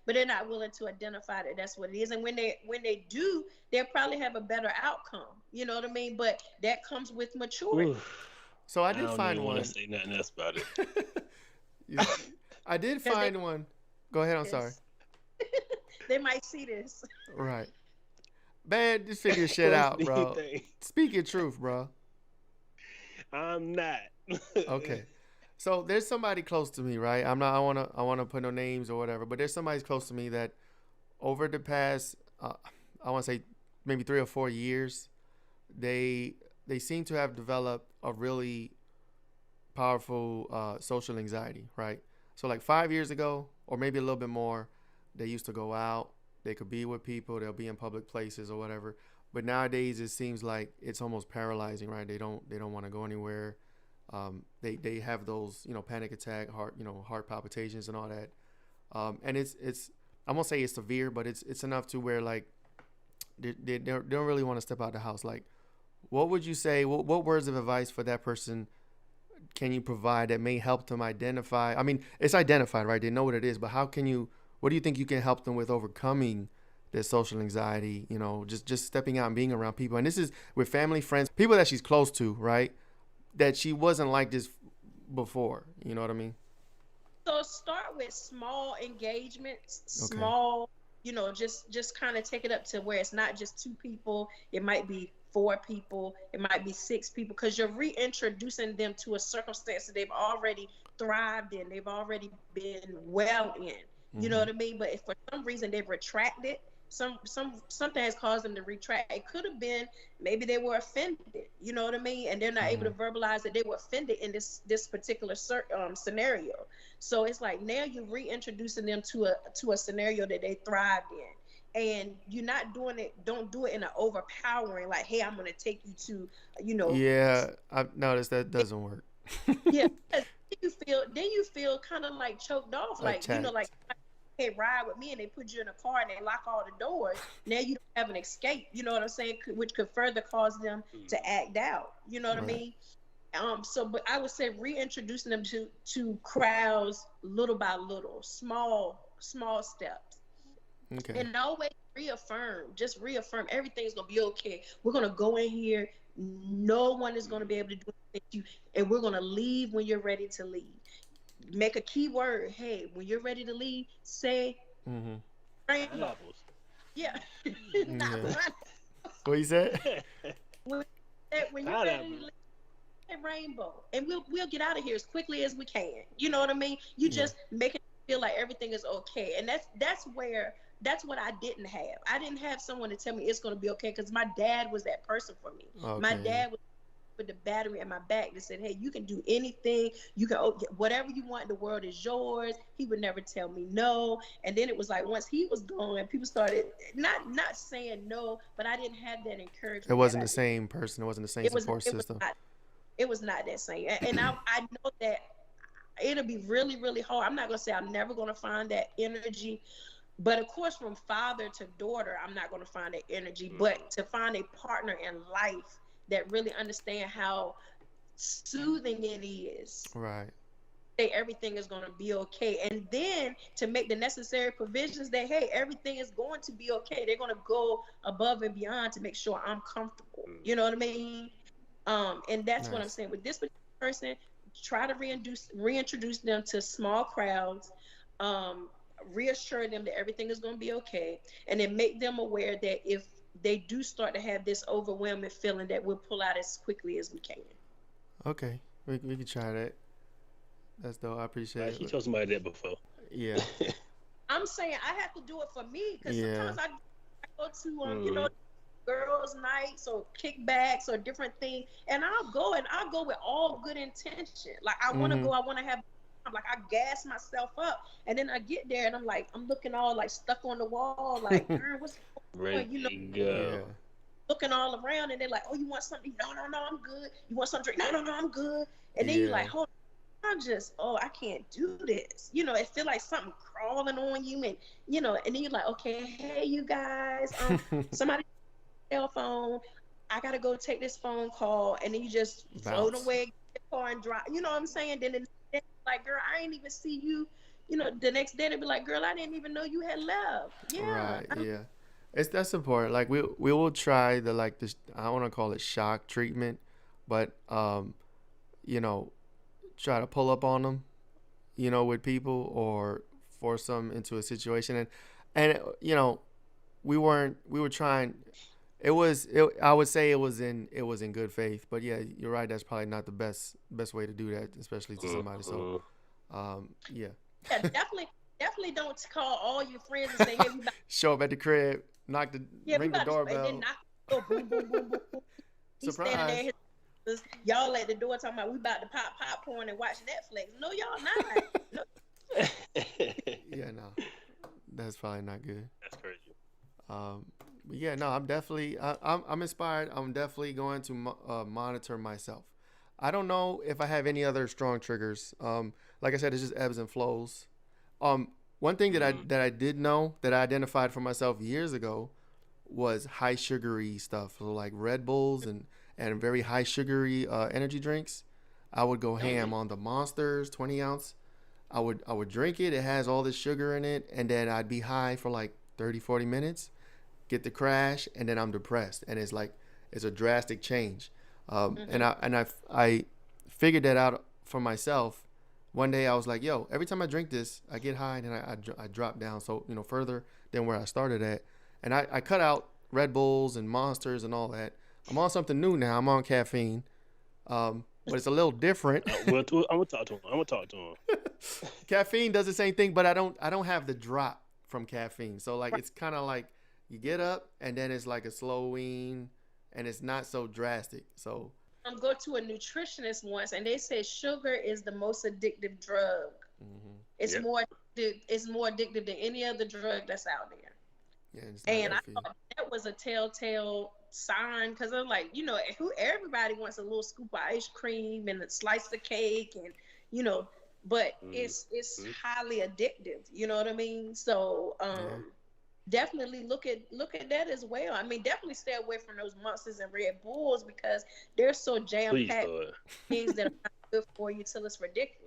but they're not willing to identify that that's what it is. And when they do, they'll probably have a better outcome. You know what I mean? But that comes with maturity. Oof. So I I did don't find even want to one. say nothing else about it. You- I did Because they find one. Go ahead. I'm sorry. this they might see this. Right, man. Just figure your shit Close out, bro. anything. Speak your truth, bro. I'm not. Okay. So there's somebody close to me, right? I'm not. I wanna put no names or whatever. But there's somebody close to me that over the past, I want to say maybe 3 or 4 years, they they seem to have developed a really powerful social anxiety, right? So like 5 years ago, or maybe a little bit more, they used to go out, they could be with people, they'll be in public places or whatever. But nowadays, it seems like it's almost paralyzing, right? They don't want to go anywhere. They have those panic attack, heart palpitations and all that. And it's I won't say it's severe, but it's enough to where like they don't really want to step out the house. Like, what would you say? What words of advice for that person can you provide that may help them identify? I mean, it's identified, right? They know what it is, but how can you? What do you think you can help them with overcoming their social anxiety? Just stepping out and being around people. And this is with family, friends, people that she's close to, right? That she wasn't like this before. You know what I mean? So start with small engagements, Okay. small, just kind of take it up to where it's not just two people. It might be four people. It might be six people because you're reintroducing them to a circumstance that they've already thrived in. They've already been well in. You know Mm-hmm. what I mean? But if for some reason they've retracted, something has caused them to retract. It could have been maybe they were offended. You know what I mean? And they're not able to Mm-hmm. verbalize that they were offended in this particular scenario. So it's like now you're reintroducing them to a scenario that they thrived in. And you're not doing it, don't do it in an overpowering, like, hey, I'm going to take you to, you know, Yeah, I've noticed that doesn't work. yeah. Then you feel kind of like choked off, like, like, Attacked. hey, ride with me, and they put you in a car and they lock all the doors. Now you don't have an escape. You know what I'm saying? Which could further cause them to act out. You know what I Right. mean? But I would say reintroducing them to crowds little by little, small steps, Okay. and always reaffirm everything's gonna be okay. We're gonna go in here. No one is gonna be able to do anything to you, and we're gonna leave when you're ready to leave. Make a key word. Hey, when you're ready to leave, say Mm-hmm. rainbow. Pineapples. Yeah, not Yeah. one. What you said? When, when you're ready to Pineapples. leave, say rainbow, and we'll get out of here as quickly as we can. You know what I mean? You Yeah. just make it feel like everything is okay, and that's what I didn't have. I didn't have someone to tell me it's going to be okay because my dad was that person for me. My Okay. Yeah. dad was with the battery in my back that said, hey, you can do anything. You can, whatever you want, the world is yours. He would never tell me no. And then it was like once he was gone, people started not saying no, but I didn't have that It encouragement that wasn't I the did. same person. It wasn't the same It was support it was system. not it was not that same. And I know that it'll be really, really hard. I'm not gonna say I'm never gonna find that energy, but of course, from father to daughter, I'm not gonna find that energy. But to find a partner in life that really understand how soothing it is, Right. say everything is going to be okay, and then to make the necessary provisions that hey, everything is going to be okay. They're going to go above and beyond to make sure I'm comfortable. You know what I mean? And that's what I'm Nice. saying with this particular person. Try to reintroduce them to small crowds. um, Reassure them that everything is going to be okay, and then make them aware that if they do start to have this overwhelming feeling, that we'll pull out as quickly as we can. Okay. We can try that. That's dope. I appreciate She it. told somebody that before. Yeah. I'm saying I have to do it for me because Yeah. sometimes I go to Mm. girls' nights or kickbacks or different things, and I'll go with all good intention. Like I want to Mm-hmm. go, I want to have. I'm like I gas myself up, and then I get there and I'm like I'm looking all like stuck on the wall, like girl, what's going Ready on? to go. Yeah. Looking all around, and they're like, oh, you want something? No, no, no, I'm good. You want something? No, no, no, I'm good. And then you Yeah. like, hold I can't do this. It feel like something crawling on you, and and then you're like, okay, hey, you guys, somebody cell phone. I gotta go take this phone call, and then you just float Bounce. away, get the car and drive. You know what I'm saying? Then like, girl, I ain't even see you. the next day they'll be like, girl, I didn't even know you had left. Yeah. Right. Yeah. That's important. Like we will try the like this. I don't want to call it shock treatment, but you know, try to pull up on them, with people or force them into a situation, and we were trying. I would say it was in good faith, but yeah, you're right. That's probably not the best way to do that, especially to somebody. So, yeah. Yeah, definitely don't call all your friends and say, hey, we about, Show up at the crib, yeah, we ring the about to, and doorbell. then knock the door, boom, boom, boom, boom, boom. He's standing Surprise. there, y'all at the door talking about we about to pop popcorn and watch Netflix. No, y'all not. No. Yeah, no, that's probably not good. That's crazy. But yeah, no, I'm inspired. I'm definitely going to monitor myself. I don't know if I have any other strong triggers. Like I said, it's just ebbs and flows. One thing that I did know that I identified for myself years ago was high sugary stuff, so like Red Bulls and very high sugary energy drinks. I would go ham on the Monsters 20 ounce. I would drink it. It has all this sugar in it, and then I'd be high for like 30-40 minutes, get the crash, and then I'm depressed, and it's a drastic change. And I figured that out for myself. One day I was like, yo, every time I drink this, I get high, and then I drop down, so further than where I started at, and I cut out Red Bulls and Monsters and all that. I'm on something new now. I'm on caffeine, but it's a little different. Well, I'm gonna talk to him. Caffeine does the same thing, but I don't have the drop from caffeine. So like it's kind of like you get up and then it's like a slow wean, and it's not so drastic. So Go to a nutritionist once, and they said sugar is the most addictive drug. mm-hmm. It's more addictive than any other drug that's out there. Yeah, it's not And I healthy. thought that was a telltale sign, because I'm like, everybody wants a little scoop of ice cream and a slice of cake, and but it's highly addictive. You know what I mean? So definitely look at that as well. I mean, definitely stay away from those Monsters and Red Bulls, because they're so jam Please packed do it. things that are not good for you till it's ridiculous.